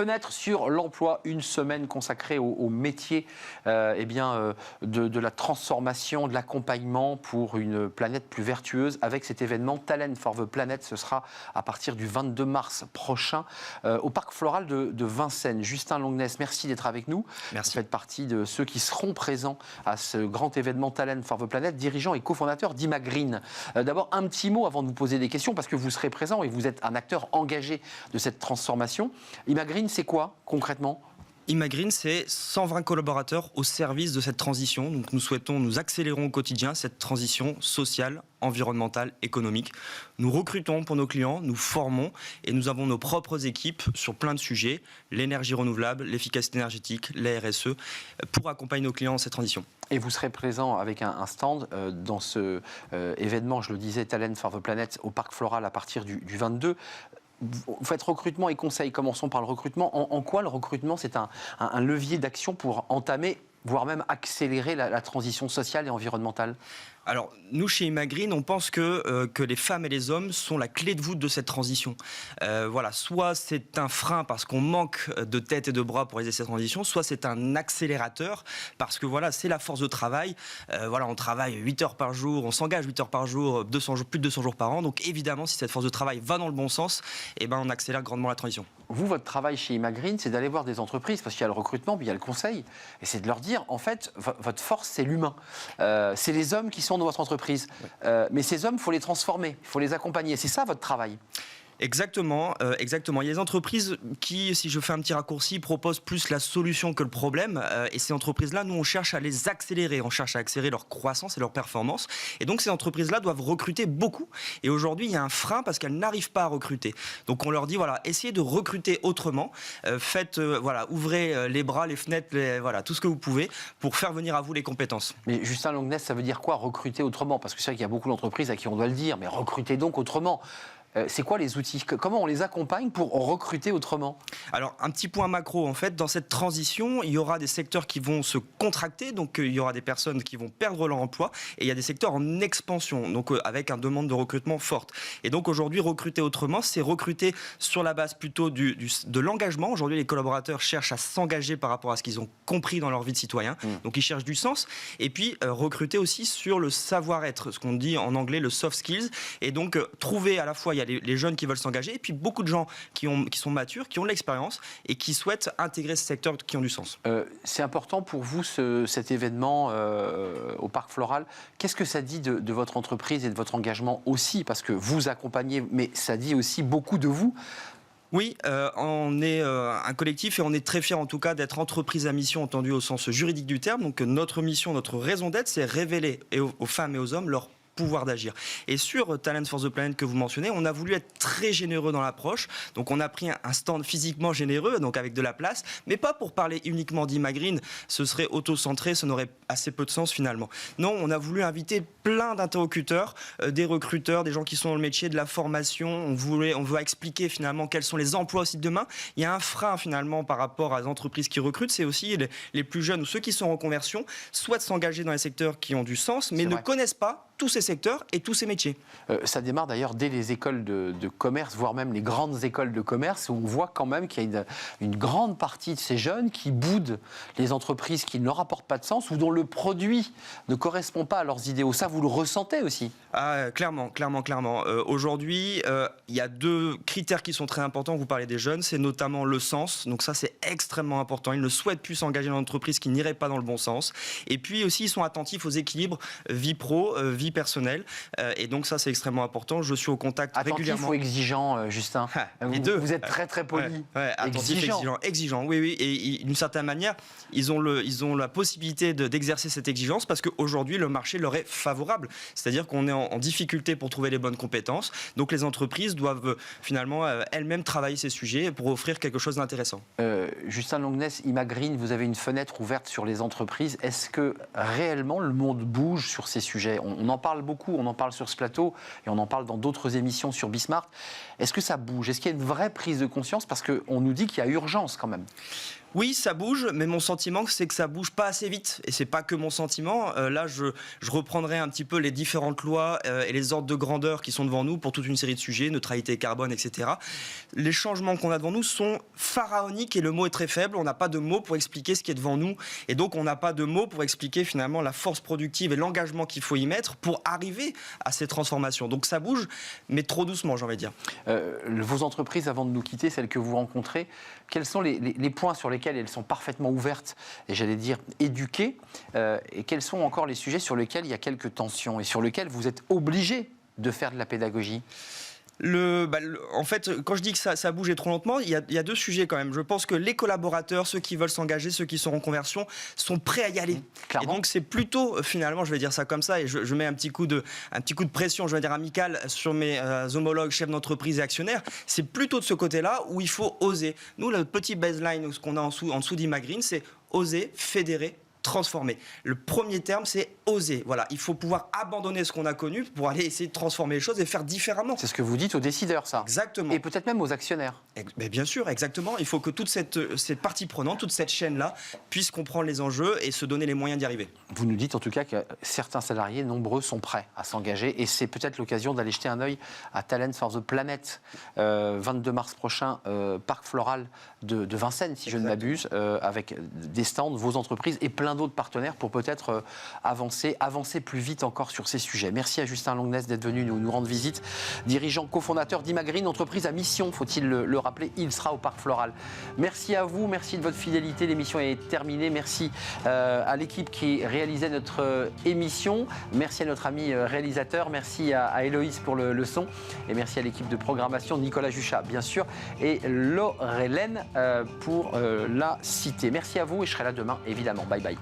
fenêtre sur l'emploi, une semaine consacrée au métier de la transformation, de l'accompagnement pour une planète plus vertueuse avec cet événement Talent for the Planet. Ce sera à partir du 22 mars prochain au Parc Floral de Vincennes. Justin Longness, merci d'être avec nous. Merci. Vous faites partie de ceux qui seront présents à ce grand événement Talent for the Planet, dirigeant et cofondateur d'Imagreen. D'abord, un petit mot avant de vous poser des questions, parce que vous serez présent et vous êtes un acteur engagé de cette transformation. Imagreen, c'est quoi concrètement ? Imagreen, c'est 120 collaborateurs au service de cette transition. Donc nous accélérons au quotidien cette transition sociale, environnementale, économique. Nous recrutons pour nos clients, nous formons et nous avons nos propres équipes sur plein de sujets, l'énergie renouvelable, l'efficacité énergétique, la RSE, pour accompagner nos clients dans cette transition. Et vous serez présent avec un stand dans ce événement, je le disais, Talent for the Planet, au Parc Floral à partir du 22. Vous faites recrutement et conseil. Commençons par le recrutement. En quoi le recrutement, c'est un levier d'action pour entamer, voire même accélérer la transition sociale et environnementale ? Alors, nous, chez Imagreen, on pense que les femmes et les hommes sont la clé de voûte de cette transition. Voilà, soit c'est un frein parce qu'on manque de tête et de bras pour réaliser cette transition, soit c'est un accélérateur parce que voilà, c'est la force de travail. Voilà, on travaille 8 heures par jour, on s'engage 8 heures par jour, plus de 200 jours par an. Donc évidemment, si cette force de travail va dans le bon sens, eh ben, on accélère grandement la transition. Vous, votre travail chez Imagreen, c'est d'aller voir des entreprises, parce qu'il y a le recrutement, puis il y a le conseil, et c'est de leur dire, en fait, votre force, c'est l'humain. C'est les hommes qui sont dans votre entreprise. Mais ces hommes, il faut les transformer, il faut les accompagner. C'est ça votre travail ? Exactement, exactement. Il y a des entreprises qui, si je fais un petit raccourci, proposent plus la solution que le problème. Et ces entreprises-là, nous, on cherche à les accélérer. On cherche à accélérer leur croissance et leur performance. Et donc, ces entreprises-là doivent recruter beaucoup. Et aujourd'hui, il y a un frein parce qu'elles n'arrivent pas à recruter. Donc, on leur dit, voilà, essayez de recruter autrement. Voilà, ouvrez les bras, les fenêtres, voilà, tout ce que vous pouvez pour faire venir à vous les compétences. Mais Justin Longness, ça veut dire quoi, recruter autrement ? Parce que c'est vrai qu'il y a beaucoup d'entreprises à qui on doit le dire, mais recrutez donc autrement. C'est quoi les outils ? Comment on les accompagne pour recruter autrement ? Alors, un petit point macro, en fait, dans cette transition, il y aura des secteurs qui vont se contracter, donc il y aura des personnes qui vont perdre leur emploi, et il y a des secteurs en expansion, donc avec une demande de recrutement forte. Et donc aujourd'hui, recruter autrement, c'est recruter sur la base plutôt de l'engagement. Aujourd'hui, les collaborateurs cherchent à s'engager par rapport à ce qu'ils ont compris dans leur vie de citoyen, donc ils cherchent du sens. Et puis, recruter aussi sur le savoir-être, ce qu'on dit en anglais le soft skills, et donc trouver à la fois, il y a les jeunes qui veulent s'engager, et puis beaucoup de gens qui sont matures, qui ont de l'expérience et qui souhaitent intégrer ce secteur qui ont du sens. C'est important pour vous cet événement au Parc Floral. Qu'est-ce que ça dit de votre entreprise et de votre engagement aussi ? Parce que vous accompagnez, mais ça dit aussi beaucoup de vous. Oui, on est un collectif et on est très fiers en tout cas d'être entreprise à mission entendue au sens juridique du terme. Donc notre mission, notre raison d'être, c'est révéler aux femmes et aux hommes leur pouvoir d'agir. Et sur Talent for the Planet que vous mentionnez, on a voulu être très généreux dans l'approche. Donc on a pris un stand physiquement généreux, donc avec de la place, mais pas pour parler uniquement d'Imagreen, ce serait auto-centré, ça n'aurait assez peu de sens finalement. Non, on a voulu inviter plein d'interlocuteurs, des recruteurs, des gens qui sont dans le métier, de la formation. On veut expliquer finalement quels sont les emplois aussi de demain. Il y a un frein finalement par rapport à les entreprises qui recrutent, c'est aussi les plus jeunes ou ceux qui sont en reconversion, souhaitent s'engager dans les secteurs qui ont du sens, mais ne connaissent pas tous ces secteurs et tous ces métiers. Ça démarre d'ailleurs dès les écoles de commerce, voire même les grandes écoles de commerce, où on voit quand même qu'il y a une grande partie de ces jeunes qui boudent les entreprises qui ne leur apportent pas de sens ou dont le produit ne correspond pas à leurs idéaux. Ça, vous le ressentez aussi ? Clairement. Aujourd'hui, il y a 2 critères qui sont très importants. Vous parlez des jeunes, c'est notamment le sens. Donc ça, c'est extrêmement important. Ils ne souhaitent plus s'engager dans l'entreprise qui n'irait pas dans le bon sens. Et puis aussi, ils sont attentifs aux équilibres vie pro, vie personnelle. Et donc ça, c'est extrêmement important. Je suis au contact régulièrement. Attentif ou exigeant, Justin ? Les deux. Vous êtes très très poli. Attentif, exigeant. Oui. Et d'une certaine manière, ils ont la possibilité d'exercer cette exigence parce qu'aujourd'hui, le marché leur est favorable. C'est-à-dire qu'on est en difficulté pour trouver les bonnes compétences. Donc les entreprises doivent finalement elles-mêmes travailler ces sujets pour offrir quelque chose d'intéressant. Justin Longness, Imagreen, vous avez une fenêtre ouverte sur les entreprises. Est-ce que réellement le monde bouge sur ces sujets ? On en parle beaucoup, on en parle sur ce plateau et on en parle dans d'autres émissions sur Bismart. Est-ce que ça bouge ? Est-ce qu'il y a une vraie prise de conscience ? Parce qu'on nous dit qu'il y a urgence quand même. Oui, ça bouge, mais mon sentiment, c'est que ça bouge pas assez vite. Et c'est pas que mon sentiment. Là, je reprendrai un petit peu les différentes lois et les ordres de grandeur qui sont devant nous pour toute une série de sujets, neutralité carbone, etc. Les changements qu'on a devant nous sont pharaoniques et le mot est très faible. On n'a pas de mots pour expliquer ce qui est devant nous. Et donc, on n'a pas de mots pour expliquer finalement la force productive et l'engagement qu'il faut y mettre pour arriver à ces transformations. Donc, ça bouge, mais trop doucement, j'ai envie de dire. Vos entreprises, avant de nous quitter, celles que vous rencontrez, quels sont les points sur lesquels elles sont parfaitement ouvertes et j'allais dire éduquées et quels sont encore les sujets sur lesquels il y a quelques tensions et sur lesquels vous êtes obligés de faire de la pédagogie? En fait, quand je dis que ça bouge trop lentement, il y a deux sujets quand même. Je pense que les collaborateurs, ceux qui veulent s'engager, ceux qui sont en conversion, sont prêts à y aller. Clairement. Et donc c'est plutôt, finalement, je vais dire ça comme ça, et je mets un petit coup de pression, je vais dire amicale, sur mes homologues, chefs d'entreprise et actionnaires. C'est plutôt de ce côté-là où il faut oser. Nous, le petit baseline, ce qu'on a en dessous d'Imagreen, c'est oser, fédérer, transformer. Le premier terme, c'est oser. Voilà, il faut pouvoir abandonner ce qu'on a connu pour aller essayer de transformer les choses et faire différemment. C'est ce que vous dites aux décideurs, ça. Exactement. Et peut-être même aux actionnaires. Mais bien sûr, exactement. Il faut que toute cette partie prenante, toute cette chaîne-là, puisse comprendre les enjeux et se donner les moyens d'y arriver. Vous nous dites en tout cas que certains salariés, nombreux, sont prêts à s'engager et c'est peut-être l'occasion d'aller jeter un œil à Talent for the Planet, 22 mars prochain, Parc Floral de Vincennes, si je ne m'abuse, avec des stands, vos entreprises et plein d'autres partenaires pour peut-être avancer plus vite encore sur ces sujets. Merci à Justin Longness d'être venu nous rendre visite, dirigeant cofondateur d'Imagreen, entreprise à mission, faut-il le rappeler, il sera au Parc Floral. Merci à vous, merci de votre fidélité, l'émission est terminée, merci à l'équipe qui réalisait notre émission, merci à notre ami réalisateur, merci à Héloïse pour le son et merci à l'équipe de programmation, Nicolas Juchat bien sûr et Laurelène pour la cité. Merci à vous et je serai là demain évidemment. Bye bye.